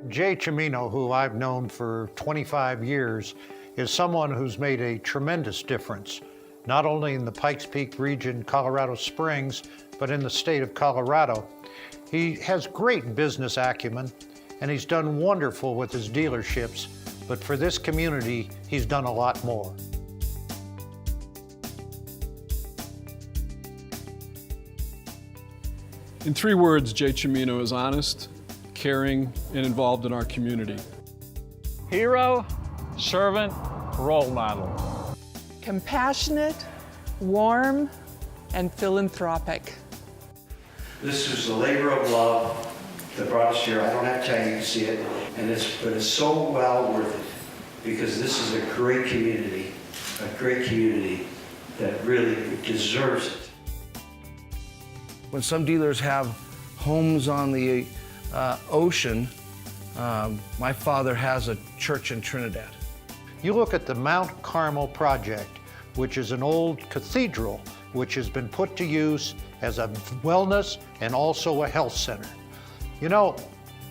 Jay Cimino, who I've known for 25 years, is someone who's made a tremendous difference, not only in the Pikes Peak region, Colorado Springs, but in the state of Colorado. He has great business acumen, and he's done wonderful with his dealerships, but for this community, he's done a lot more. In 3 words, Jay Cimino is honest, caring, and involved in our community. Hero, servant, role model. Compassionate, warm, and philanthropic. This is the labor of love that brought us here. I don't have to tell you, you can see it, but it's so well worth it, because this is a great community that really deserves it. When some dealers have homes on the ocean, my father has a church in Trinidad. You look at the Mount Carmel project, which is an old cathedral which has been put to use as a wellness and also a health center. You know,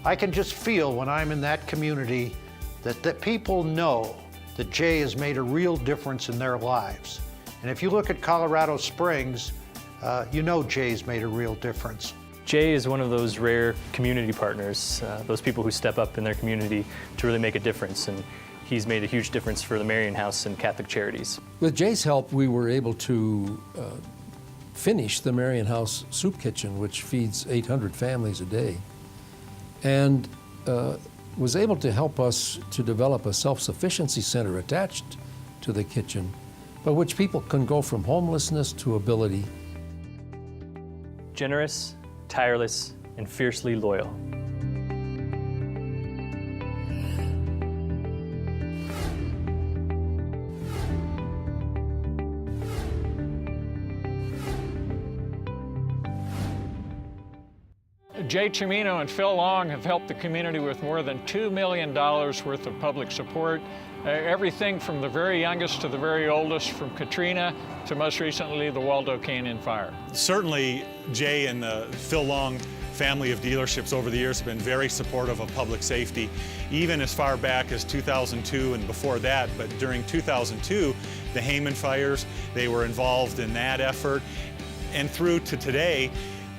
I can just feel when I'm in that community that people know that Jay has made a real difference in their lives. And if you look at Colorado Springs, you know Jay's made a real difference. Jay is one of those rare community partners, those people who step up in their community to really make a difference, and he's made a huge difference for the Marian House and Catholic Charities. With Jay's help, we were able to finish the Marian House Soup Kitchen, which feeds 800 families a day, and was able to help us to develop a self-sufficiency center attached to the kitchen, by which people can go from homelessness to ability. Generous, tireless, and fiercely loyal. Jay Cimino and Phil Long have helped the community with more than $2 million worth of public support. Everything from the very youngest to the very oldest, from Katrina to most recently the Waldo Canyon fire. Certainly, Jay and the Phil Long family of dealerships over the years have been very supportive of public safety, even as far back as 2002 and before that. But during 2002, the Hayman fires, they were involved in that effort. And through to today,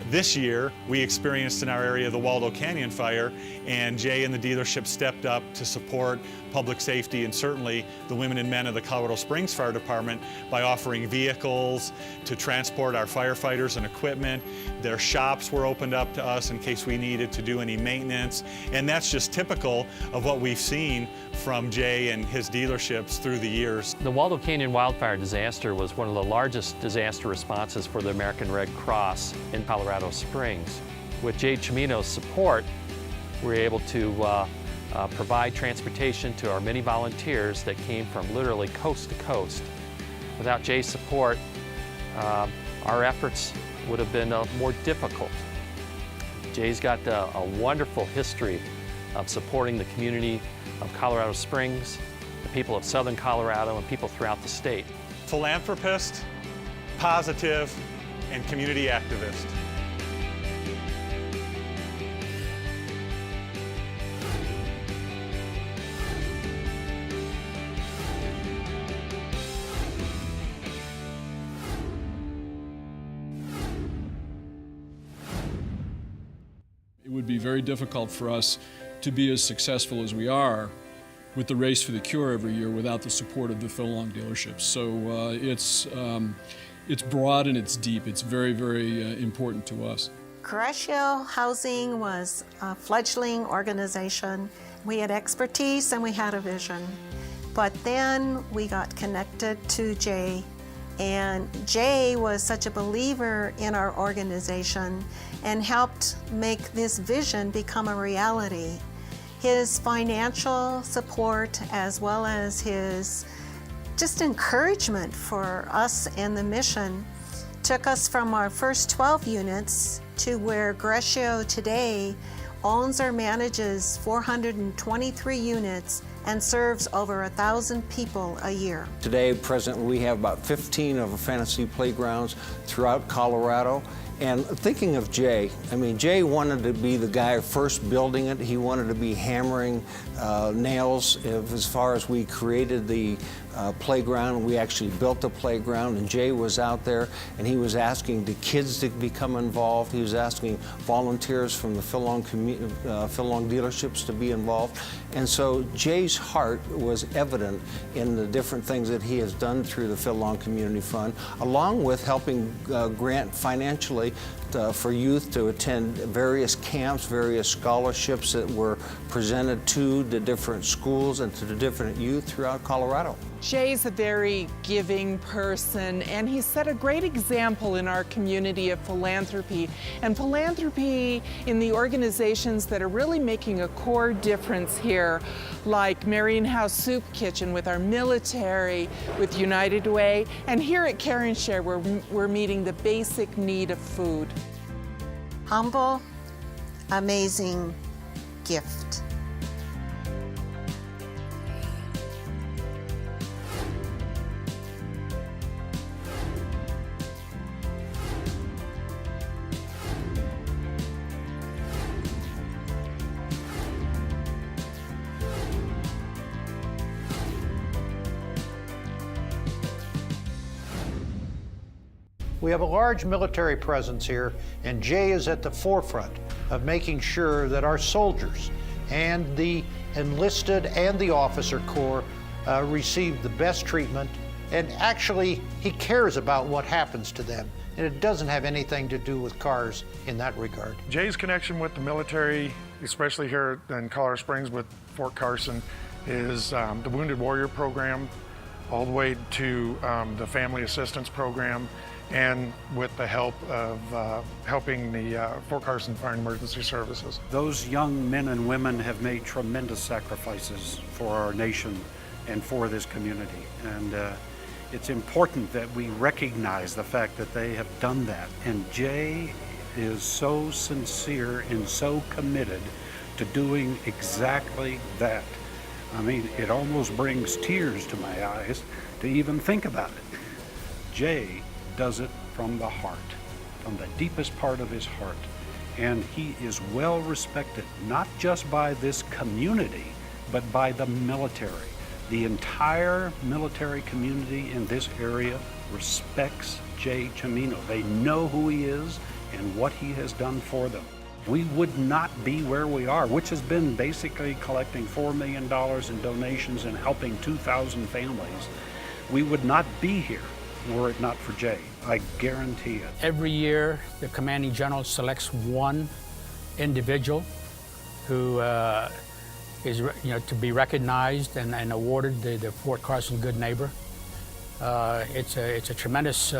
this year, we experienced in our area the Waldo Canyon fire, and Jay and the dealership stepped up to support public safety and certainly the women and men of the Colorado Springs Fire Department by offering vehicles to transport our firefighters and equipment. Their shops were opened up to us in case we needed to do any maintenance, and that's just typical of what we've seen from Jay and his dealerships through the years. The Waldo Canyon wildfire disaster was one of the largest disaster responses for the American Red Cross in Colorado Springs. With Jay Cimino's support, we were able to provide transportation to our many volunteers that came from literally coast to coast. Without Jay's support, our efforts would have been more difficult. Jay's got a wonderful history of supporting the community of Colorado Springs, the people of Southern Colorado, and people throughout the state. Philanthropist, positive, and community activist. It would be very difficult for us to be as successful as we are with the Race for the Cure every year without the support of the Phil Long dealerships. So it's broad and it's deep. It's very, very important to us. Gresham Housing was a fledgling organization. We had expertise and we had a vision. But then we got connected to Jay, and Jay was such a believer in our organization and helped make this vision become a reality. His financial support, as well as his just encouragement for us and the mission, took us from our first 12 units to where Gresham today owns or manages 423 units and serves over 1,000 people a year. Today, presently, we have about 15 of our fantasy playgrounds throughout Colorado, And thinking of Jay, I mean, Jay wanted to be the guy first building it. He wanted to be hammering nails as far as we created the playground. We actually built the playground, and Jay was out there, and he was asking the kids to become involved. He was asking volunteers from the Phil-Long dealerships to be involved. And so Jay's heart was evident in the different things that he has done through the Phil-Long Community Fund, along with helping grant financially for youth to attend various camps, various scholarships that were presented to the different schools and to the different youth throughout Colorado. Jay's a very giving person, and he set a great example in our community of philanthropy, and philanthropy in the organizations that are really making a core difference here, like Marion House Soup Kitchen with our military, with United Way, and here at Care and Share, where we're meeting the basic need of food. Humble, amazing gift. We have a large military presence here, and Jay is at the forefront of making sure that our soldiers and the enlisted and the officer corps receive the best treatment. And actually, he cares about what happens to them, and it doesn't have anything to do with cars in that regard. Jay's connection with the military, especially here in Colorado Springs with Fort Carson, is the Wounded Warrior Program, all the way to the Family Assistance Program, and with the help of helping the Fort Carson Fire and Emergency Services. Those young men and women have made tremendous sacrifices for our nation and for this community. And it's important that we recognize the fact that they have done that. And Jay is so sincere and so committed to doing exactly that. I mean, it almost brings tears to my eyes to even think about it. Jay does it from the heart, from the deepest part of his heart. And he is well respected, not just by this community, but by the military. The entire military community in this area respects Jay Cimino. They know who he is and what he has done for them. We would not be where we are, which has been basically collecting $4 million in donations and helping 2,000 families. We would not be here were it not for Jay. I guarantee it. Every year, the commanding general selects one individual who is to be recognized and awarded the Fort Carson Good Neighbor. It's a tremendous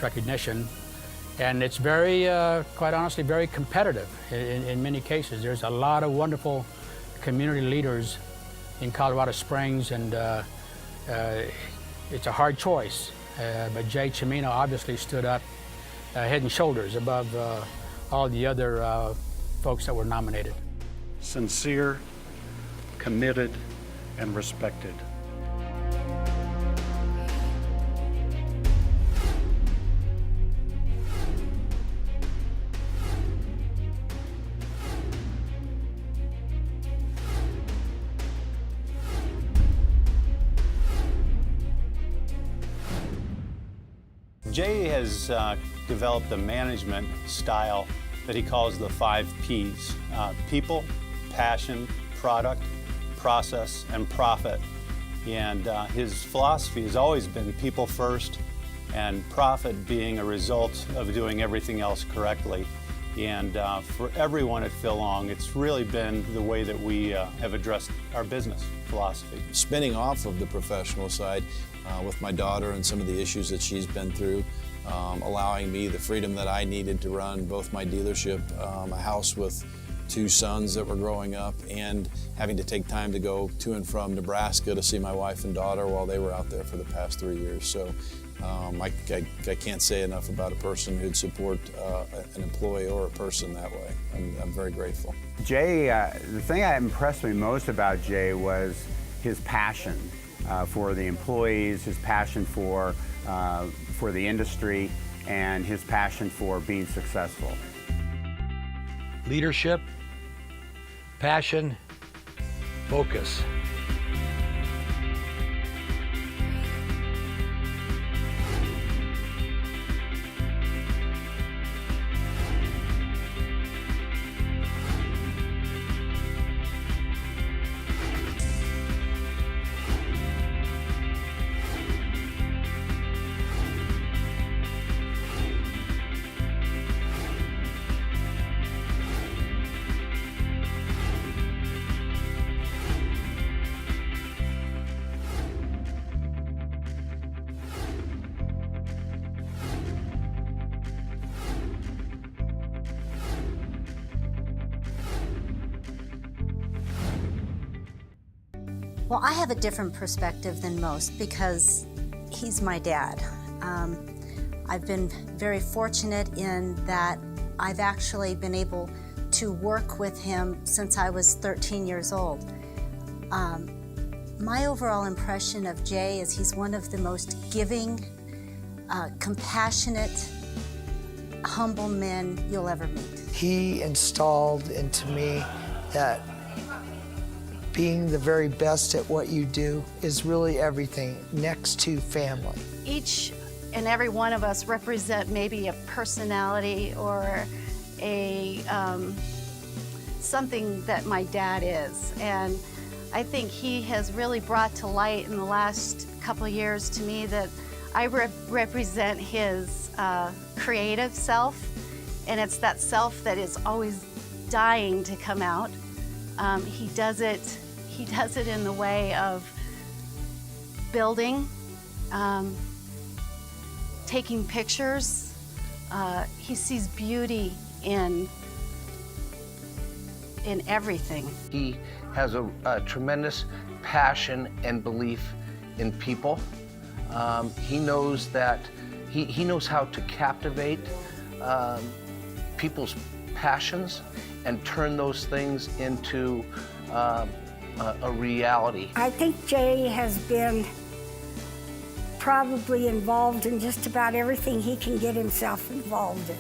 recognition, and it's very, quite honestly, very competitive in many cases. There's a lot of wonderful community leaders in Colorado Springs, and it's a hard choice. But Jay Cimino obviously stood up head and shoulders above all the other folks that were nominated. Sincere, committed, and respected. Jay has developed a management style that he calls the 5 Ps. People, passion, product, process, and profit. And his philosophy has always been people first, and profit being a result of doing everything else correctly. And for everyone at Phil-Long, it's really been the way that we have addressed our business philosophy. Spinning off of the professional side with my daughter and some of the issues that she's been through, allowing me the freedom that I needed to run both my dealership, a house with 2 sons that were growing up, and having to take time to go to and from Nebraska to see my wife and daughter while they were out there for the past 3 years. So I can't say enough about a person who'd support an employee or a person that way. I'm very grateful. Jay, the thing that impressed me most about Jay was his passion for the employees, his passion for the industry, and his passion for being successful. Leadership, passion, focus. Well, I have a different perspective than most because he's my dad. I've been very fortunate in that I've actually been able to work with him since I was 13 years old. My overall impression of Jay is he's one of the most giving, compassionate, humble men you'll ever meet. He installed into me that being the very best at what you do is really everything next to family. Each and every one of us represent maybe a personality or a something that my dad is. And I think he has really brought to light in the last couple of years to me that I represent his creative self, and it's that self that is always dying to come out. He does it in the way of building, taking pictures. He sees beauty in everything. He has a tremendous passion and belief in people. He knows that he knows how to captivate people's passions and turn those things into a reality. I think Jay has been probably involved in just about everything he can get himself involved in.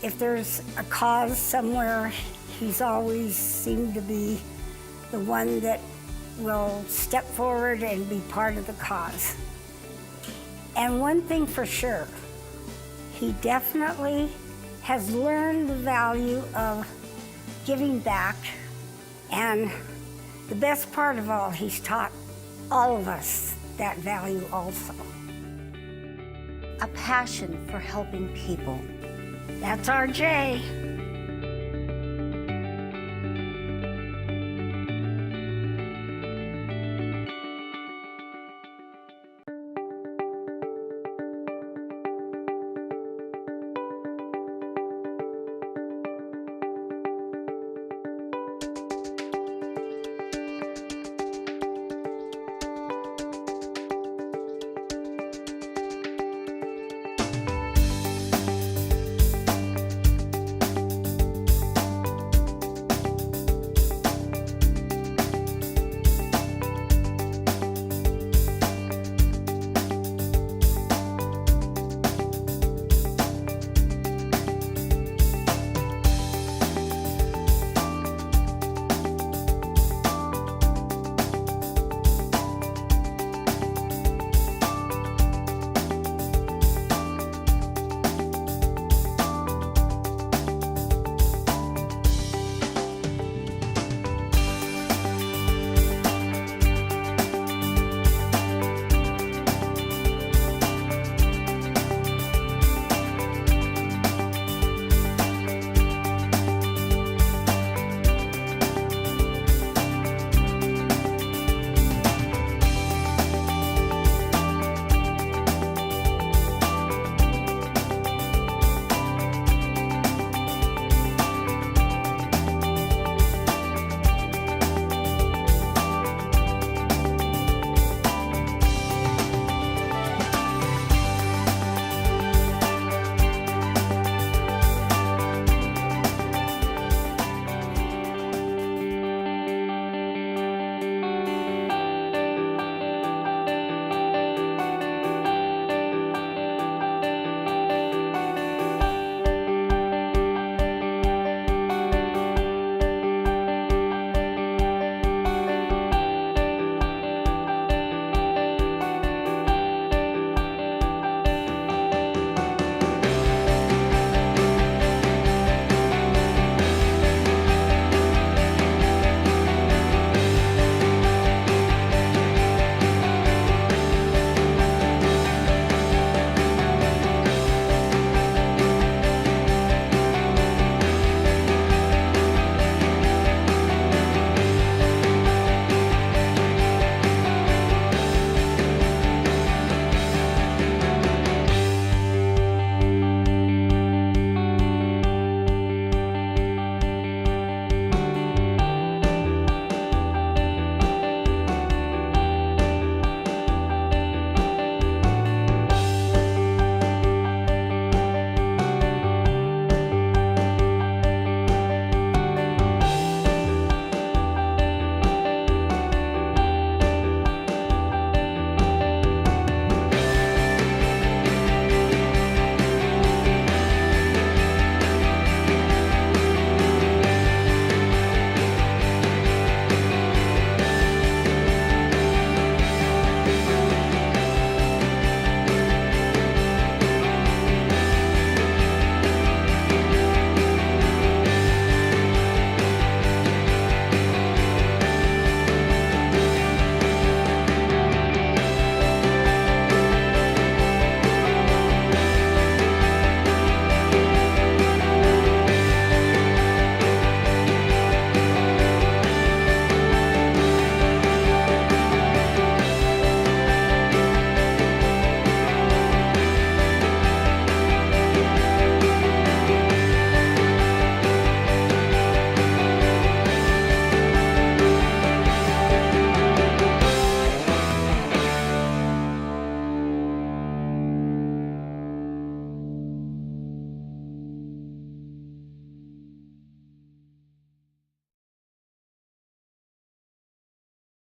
If there's a cause somewhere, he's always seemed to be the one that will step forward and be part of the cause. And one thing for sure, he definitely has learned the value of giving back. And the best part of all, he's taught all of us that value also. A passion for helping people. That's our Jay.